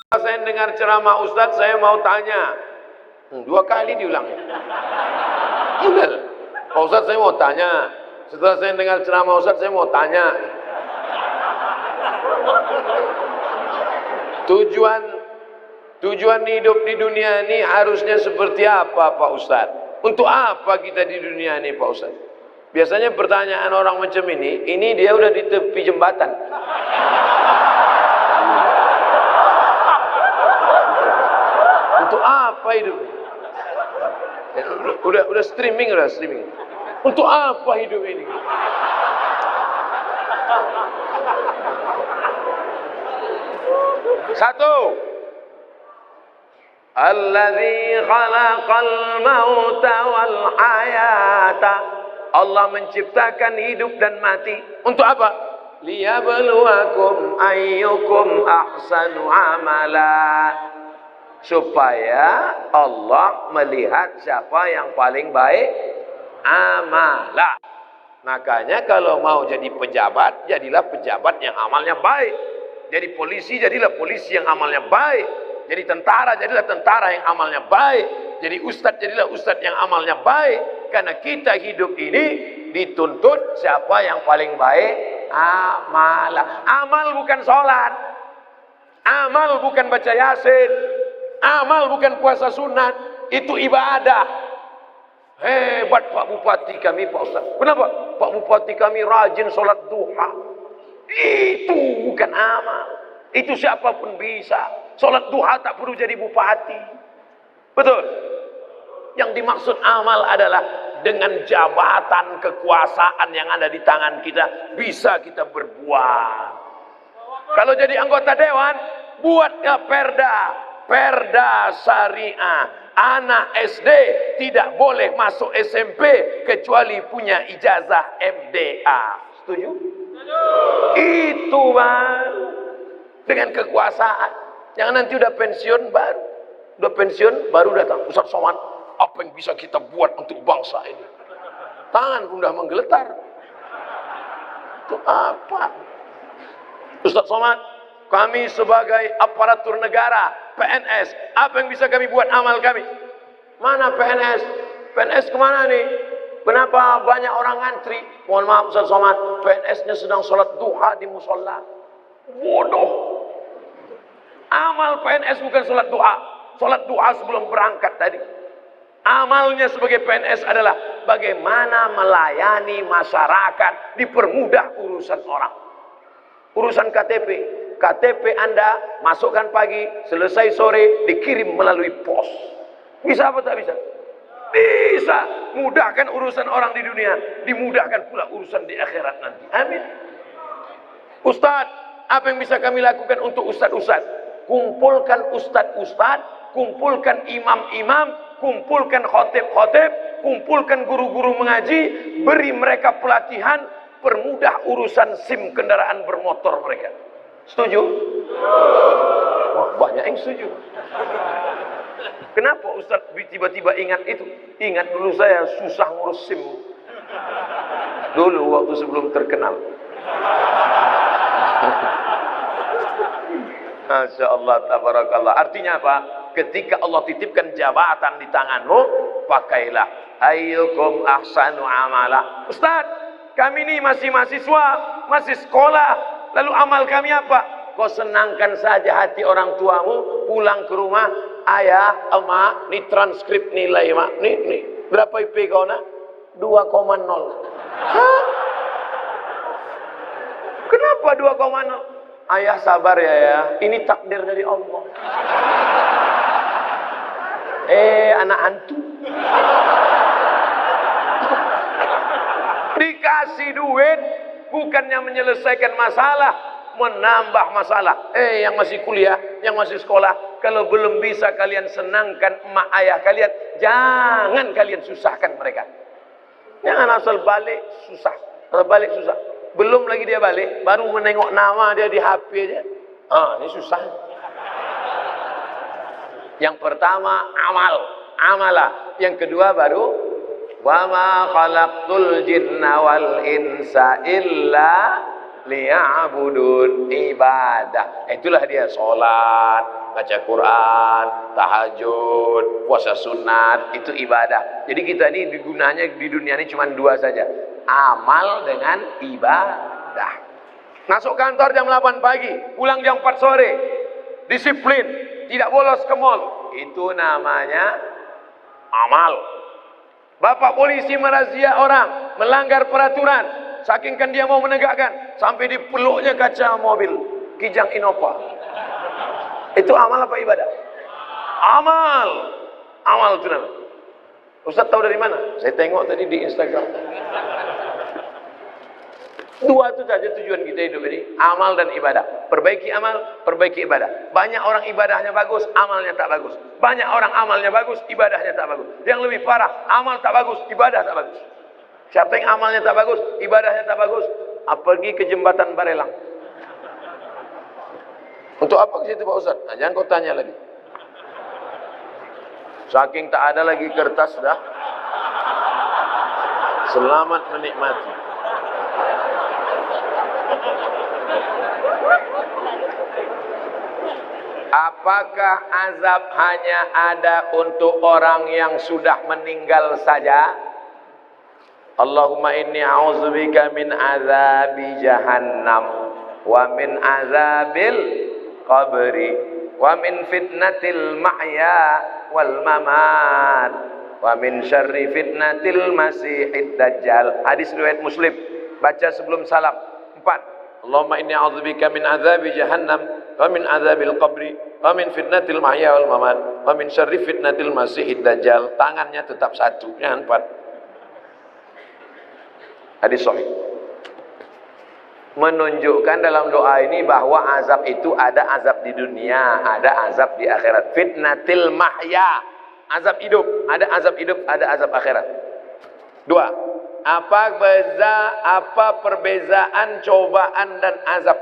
Saya dengar ceramah Ustadz, saya mau tanya. 2 kali diulangnya. Benar. Pak Ustadz, saya mau tanya. Setelah saya dengar ceramah Ustadz, saya mau tanya. Tujuan hidup di dunia ini harusnya seperti apa, Pak Ustadz? Untuk apa kita di dunia ini, Pak Ustadz? Biasanya pertanyaan orang macam ini dia udah di tepi jembatan. Untuk apa hidup? Udah streaming. Untuk apa hidup ini? Satu. Alladzi khalaqal mauta wal hayata. Allah menciptakan hidup dan mati. Untuk apa? Liyabluwakum ayyukum ahsanu amala. Supaya Allah melihat siapa yang paling baik amalah. Makanya kalau mau jadi pejabat, jadilah pejabat yang amalnya baik. Jadi polisi, jadilah polisi yang amalnya baik. Jadi tentara, jadilah tentara yang amalnya baik. Jadi ustadz, jadilah ustadz yang amalnya baik. Karena kita hidup ini dituntut siapa yang paling baik amalah. Amal bukan sholat, amal bukan baca yasin, amal bukan puasa sunat, itu ibadah. Hebat Pak Bupati kami, Pak Ustaz. Kenapa? Pak Bupati kami rajin sholat duha. Itu bukan amal. Itu siapapun bisa. Sholat duha tak perlu jadi bupati. Betul? Yang dimaksud amal adalah dengan jabatan kekuasaan yang ada di tangan kita, bisa kita berbuat. Kalau jadi anggota dewan, buatnya perda syariah. Anak SD tidak boleh masuk SMP kecuali punya ijazah MDA. Setuju? Itu Bang. Dengan kekuasaan. Jangan nanti udah pensiun baru datang. Ustaz Somad, apa yang bisa kita buat untuk bangsa ini? Tangan udah menggeletar. Itu apa? Ustaz Somad, kami sebagai aparatur negara, PNS, apa yang bisa kami buat amal kami? Mana PNS? PNS kemana nih? Kenapa banyak orang ngantri? Mohon maaf Ustaz Somad, PNS-nya sedang sholat duha di musola. Bodoh. Amal PNS bukan sholat duha. Sholat duha sebelum berangkat tadi. Amalnya sebagai PNS adalah bagaimana melayani masyarakat, dipermudah urusan orang. Urusan KTP Anda masukkan pagi, selesai sore, dikirim melalui pos. Bisa apa tak bisa? Bisa. Mudahkan urusan orang di dunia, dimudahkan pula urusan di akhirat nanti. Amin. Ustadz, apa yang bisa kami lakukan untuk ustadz-ustadz? Kumpulkan ustadz-ustadz, kumpulkan imam-imam, kumpulkan khotib-khotib, kumpulkan guru-guru mengaji, beri mereka pelatihan, permudah urusan SIM kendaraan bermotor mereka. Setuju? Wah, banyak yang setuju. Kenapa Ustaz tiba-tiba ingat itu? Ingat dulu saya susah ngurus SIM. Dulu waktu sebelum terkenal. Masya Allah, tabarakallah. Artinya apa? Ketika Allah titipkan jabatan di tanganmu, pakailah. Ayyukum ahsanu amala. Ustaz, kami ini masih mahasiswa, masih sekolah. Lalu amal kami apa? Kau senangkan saja hati orang tuamu, pulang ke rumah, ayah, emak, ini transkrip nilai, mak. Nih. Berapa IP kau nak? 2,0. Hah? Kenapa 2,0? Ayah sabar ya, ini takdir dari Allah. Anak hantu. Dikasih duit bukannya menyelesaikan masalah, menambah masalah. Yang masih kuliah, yang masih sekolah, kalau belum bisa kalian senangkan emak ayah kalian, jangan kalian susahkan mereka. Jangan asal balik susah. Belum lagi dia balik, baru menengok nama dia di HP aja. Ini susah. Yang pertama amalah. Yang kedua baru wa ma khalaqtul jinna wal insa illa liya'budun, ibadah. Itulah dia salat, baca Quran, tahajud, puasa sunat, itu ibadah. Jadi kita ini gunanya di dunia ini cuma dua saja, amal dengan ibadah. Masuk kantor jam 8 pagi, pulang jam 4 sore, disiplin, tidak bolos ke mall, itu namanya amal. Bapak polisi merazia orang, melanggar peraturan, saking kan dia mau menegakkan, sampai dipeluknya kaca mobil Kijang Innova. Itu amal apa ibadah? Amal. Amal itu namanya. Ustaz tahu dari mana? Saya tengok tadi di Instagram. Dua itu saja tujuan kita hidup ini, amal dan ibadah. Perbaiki amal, perbaiki ibadah. Banyak orang ibadahnya bagus, amalnya tak bagus. Banyak orang amalnya bagus, ibadahnya tak bagus. Yang lebih parah, amal tak bagus, ibadah tak bagus. Siapa yang amalnya tak bagus, ibadahnya tak bagus, pergi ke jembatan Barelang. Untuk apa ke situ Pak Ustaz? Nah, jangan kau tanya lagi. Saking tak ada lagi kertas dah. Selamat menikmati. Apakah azab hanya ada untuk orang yang sudah meninggal saja? Allahumma inni a'udzubika min azabi jahannam wa min azabil qabri wa min fitnatil mahya wal mamat wa min syarri fitnatil masihid dajjal. Hadis riwayat Muslim. Baca sebelum salam. 4. Allahumma inni a'udzubika min azabi jahannam wa min azabil qabri wa min fitnatil mahya wal mamat wa min syarri fitnatil masihid dajjal. Tangannya tetap satu, jangan 4. Hadis sahih. Menunjukkan dalam doa ini bahwa azab itu ada azab di dunia, ada azab di akhirat. Fitnatil mahya, azab hidup, ada azab hidup, ada azab akhirat. 2. Apa perbezaan cobaan dan azab?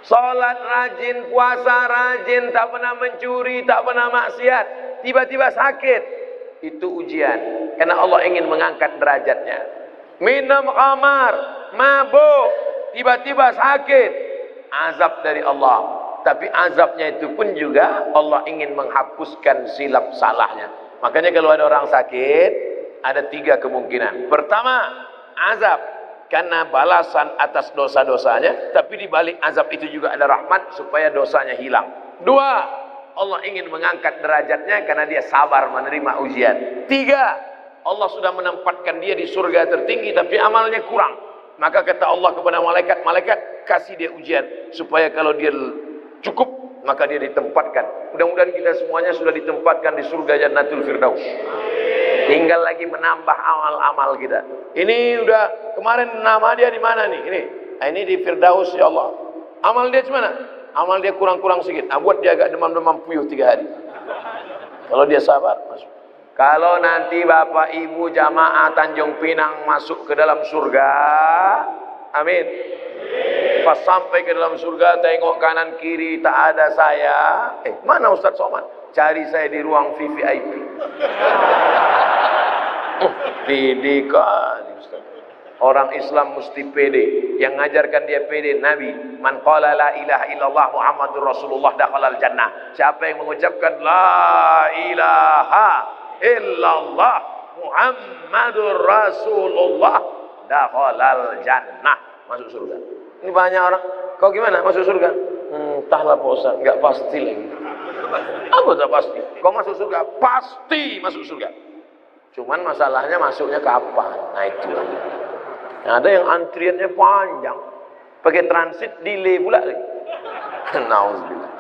Salat rajin, puasa rajin, tak pernah mencuri, tak pernah maksiat, tiba-tiba sakit, itu ujian. Karena Allah ingin mengangkat derajatnya. Minum khamar, mabuk, tiba-tiba sakit, azab dari Allah. Tapi azabnya itu pun juga Allah ingin menghapuskan silap salahnya. Makanya kalau ada orang sakit, ada 3 kemungkinan. Pertama, azab karena balasan atas dosa-dosanya, tapi di balik azab itu juga ada rahmat supaya dosanya hilang. 2, Allah ingin mengangkat derajatnya karena dia sabar menerima ujian. 3, Allah sudah menempatkan dia di surga tertinggi tapi amalnya kurang. Maka kata Allah kepada malaikat, malaikat kasih dia ujian supaya kalau dia cukup maka dia ditempatkan. Mudah-mudahan kita semuanya sudah ditempatkan di surga Jannatul Firdaus. Tinggal lagi menambah amal-amal kita. Ini udah kemarin nama dia di mana nih? Ini di Firdaus ya Allah. Amal dia di mana? Amal dia kurang-kurang sedikit. Buat dia agak demam-demam puyuh 3 hari. Kalau dia sabar, masuk. Kalau nanti Bapak Ibu jamaah Tanjung Pinang masuk ke dalam surga, amin. Pas sampai ke dalam surga, tengok kanan kiri tak ada saya. Mana Ustaz Somad? Cari saya di ruang VVIP. Pede kali Ustaz. Orang Islam mesti pede. Yang ngajarkan dia pede Nabi. Man qala la ilaha illallah Muhammadur Rasulullah dakhalal jannah. Siapa yang mengucapkan la ilaha illallah Muhammadur Rasulullah dakhalal jannah, masuk surga. Ini banyak orang, kau gimana masuk surga? Entahlah Pak Ustaz, enggak pasti lagi. Apa tak pasti? Kau masuk surga, pasti masuk surga. Cuman masalahnya masuknya kapan? Nah itu lagi. Nah, ada yang antriannya panjang, pakai transit delay pula lagi. Nauzubillah.